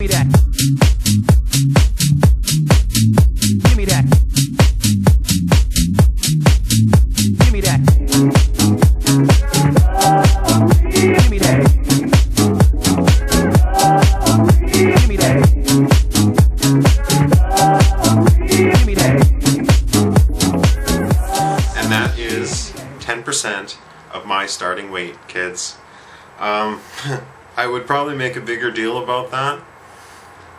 me that. Give me that. Give me that. Give me that. Give me that. Give me that. And that is 10% of my starting weight, kids. I would probably make a bigger deal about that,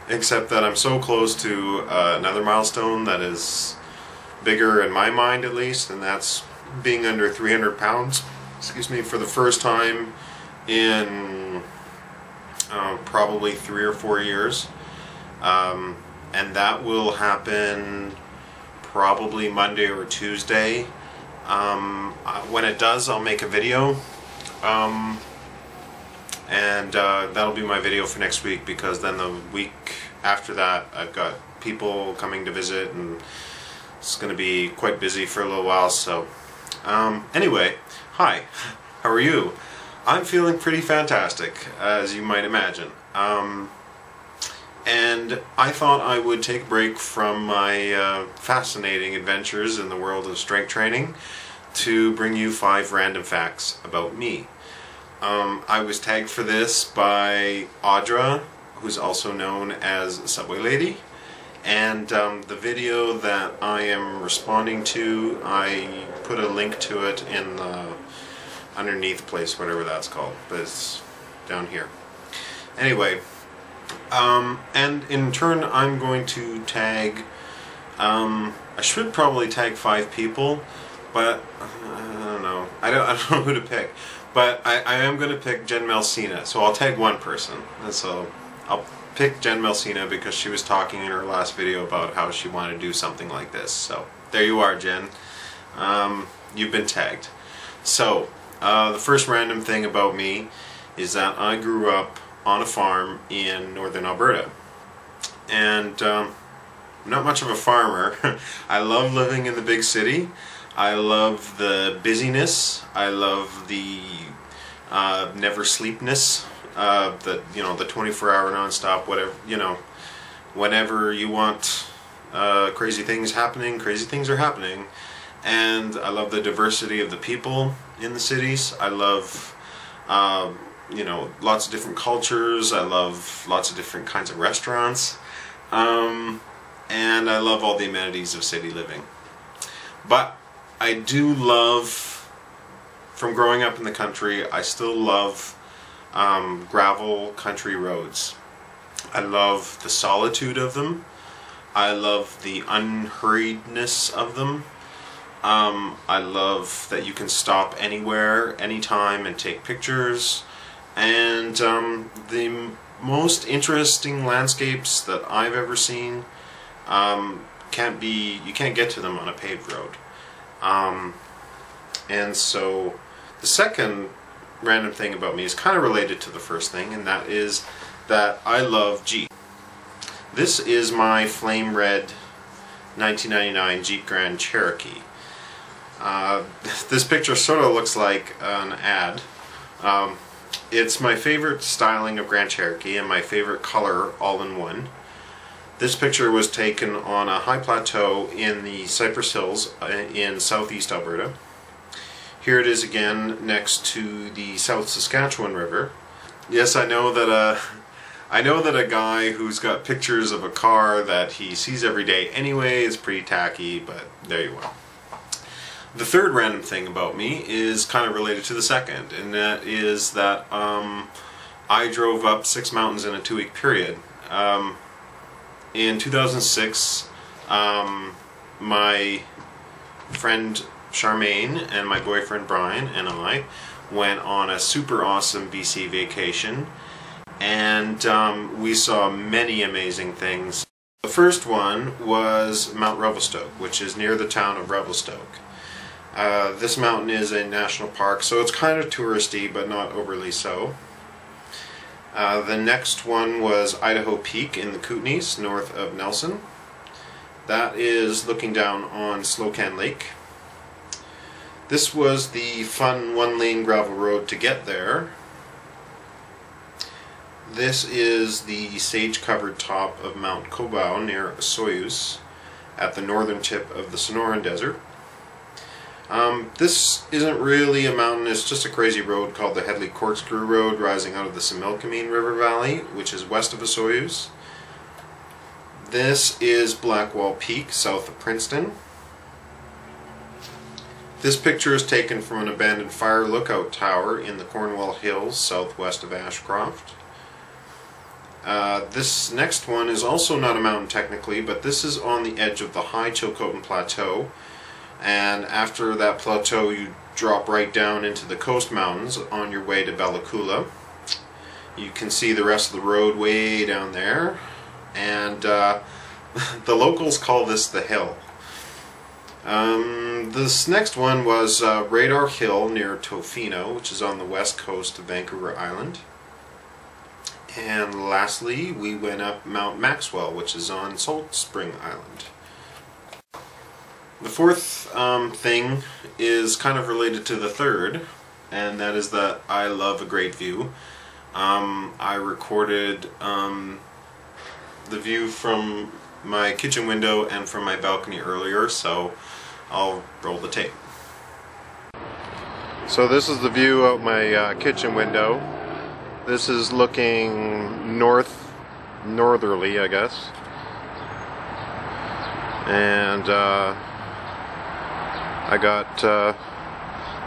except that I'm so close to another milestone that is bigger in my mind, at least, and that's being under 300 pounds, excuse me, for the first time in probably 3 or 4 years. And that will happen probably Monday or Tuesday. When it does, I'll make a video. And that'll be my video for next week, because then the week after that I've got people coming to visit and it's going to be quite busy for a little while. So anyway, hi, how are you? I'm feeling pretty fantastic, as you might imagine. And I thought I would take a break from my fascinating adventures in the world of strength training to bring you 5 random facts about me. I was tagged for this by Audra, who's also known as Subway Lady, and the video that I am responding to, I put a link to it in the underneath place, whatever that's called, but it's down here. Anyway, and in turn I'm going to tag, I should probably tag 5 people, but I don't know. I don't know who to pick. But I am going to pick Jen Melsina, so I'll tag one person. And so I'll pick Jen Melsina because she was talking in her last video about how she wanted to do something like this. So there you are, Jen. You've been tagged. So the first random thing about me is that I grew up on a farm in northern Alberta. And I'm not much of a farmer. I love living in the big city. I love the busyness. I love the never sleepness. The the 24-hour non-stop, whatever, whenever you want crazy things happening, crazy things are happening. And I love the diversity of the people in the cities. I love lots of different cultures. I love lots of different kinds of restaurants. And I love all the amenities of city living. But I do love, from growing up in the country, I still love gravel country roads. I love the solitude of them. I love the unhurriedness of them. I love that you can stop anywhere, anytime, and take pictures. And the most interesting landscapes that I've ever seen you can't get to them on a paved road. And so the second random thing about me is kind of related to the first thing, and that is that I love Jeep. This is my flame red 1999 Jeep Grand Cherokee. This picture sort of looks like an ad. It's my favorite styling of Grand Cherokee and my favorite color all in one. This picture was taken on a high plateau in the Cypress Hills in southeast Alberta. Here it is again next to the South Saskatchewan River. Yes, I know that a guy who's got pictures of a car that he sees every day anyway is pretty tacky, but there you are. The third random thing about me is kind of related to the second, and that is that I drove up 6 mountains in a 2-week period. In 2006, my friend Charmaine and my boyfriend Brian and I went on a super awesome BC vacation, and we saw many amazing things. The first one was Mount Revelstoke, which is near the town of Revelstoke. This mountain is a national park, so it's kind of touristy, but not overly so. The next one was Idaho Peak in the Kootenays, north of Nelson. That is looking down on Slocan Lake. This was the fun 1-lane gravel road to get there. This is the sage-covered top of Mount Kobau near Soyuz at the northern tip of the Sonoran Desert. This isn't really a mountain, it's just a crazy road called the Headley Corkscrew Road rising out of the Similkameen River Valley, which is west of Soyuz. This is Blackwall Peak, south of Princeton. This picture is taken from an abandoned fire lookout tower in the Cornwall Hills, southwest of Ashcroft. This next one is also not a mountain technically, but this is on the edge of the high Chilcotin Plateau. And after that plateau you drop right down into the Coast Mountains on your way to Bella Coola. You can see the rest of the road way down there, and the locals call this the hill. This next one was Radar Hill near Tofino, which is on the west coast of Vancouver Island. And lastly we went up Mount Maxwell, which is on Salt Spring Island. The fourth thing is kind of related to the third, and that is that I love a great view. I recorded the view from my kitchen window and from my balcony earlier, so I'll roll the tape. So this is the view out my kitchen window. This is looking northerly, I guess. And I got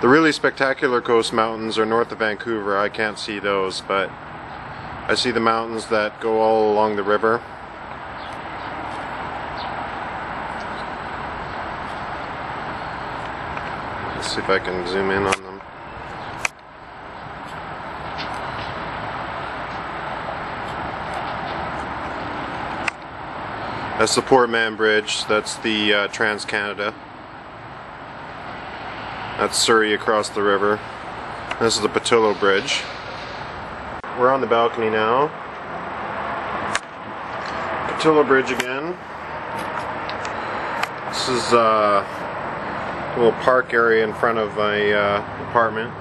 the really spectacular Coast Mountains are north of Vancouver. I can't see those, but I see the mountains that go all along the river. Let's see if I can zoom in on them. That's the Port Mann Bridge. That's the Trans-Canada. That's Surrey across the river. This is the Pattullo Bridge. We're on the balcony now. Pattullo Bridge again. This is a little park area in front of my apartment.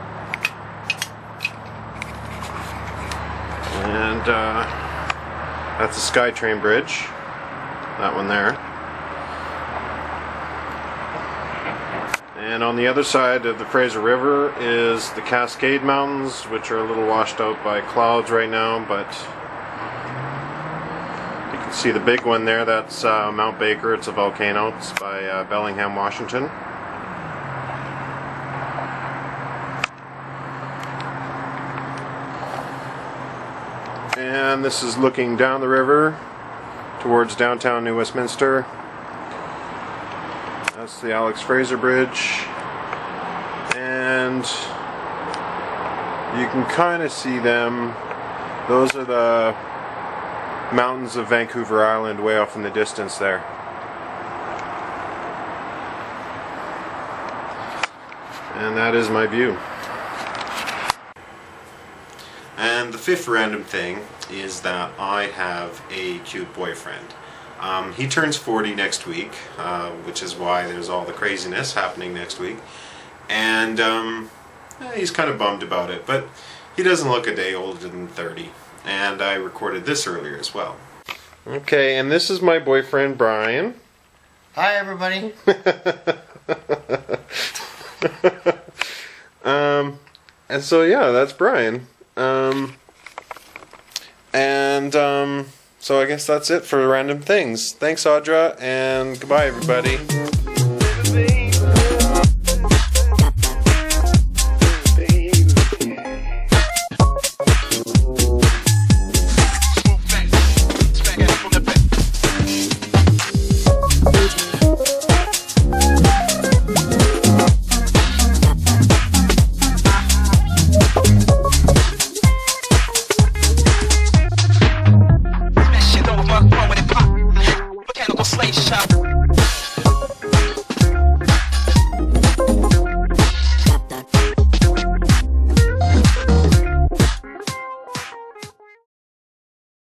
And that's the SkyTrain Bridge. That one there. And on the other side of the Fraser River is the Cascade Mountains, which are a little washed out by clouds right now, but you can see the big one there. That's Mount Baker. It's a volcano. It's by Bellingham, Washington. And this is looking down the river towards downtown New Westminster. That's the Alex Fraser Bridge, and you can kind of see them. Those are the mountains of Vancouver Island way off in the distance there. And that is my view. And the fifth random thing is that I have a cute boyfriend. He turns 40 next week, which is why there's all the craziness happening next week. And he's kind of bummed about it, but he doesn't look a day older than 30. And I recorded this earlier as well. Okay, and this is my boyfriend, Brian. Hi, everybody. And so yeah, that's Brian. So I guess that's it for random things. Thanks, Audra, and goodbye, everybody. Slave shop.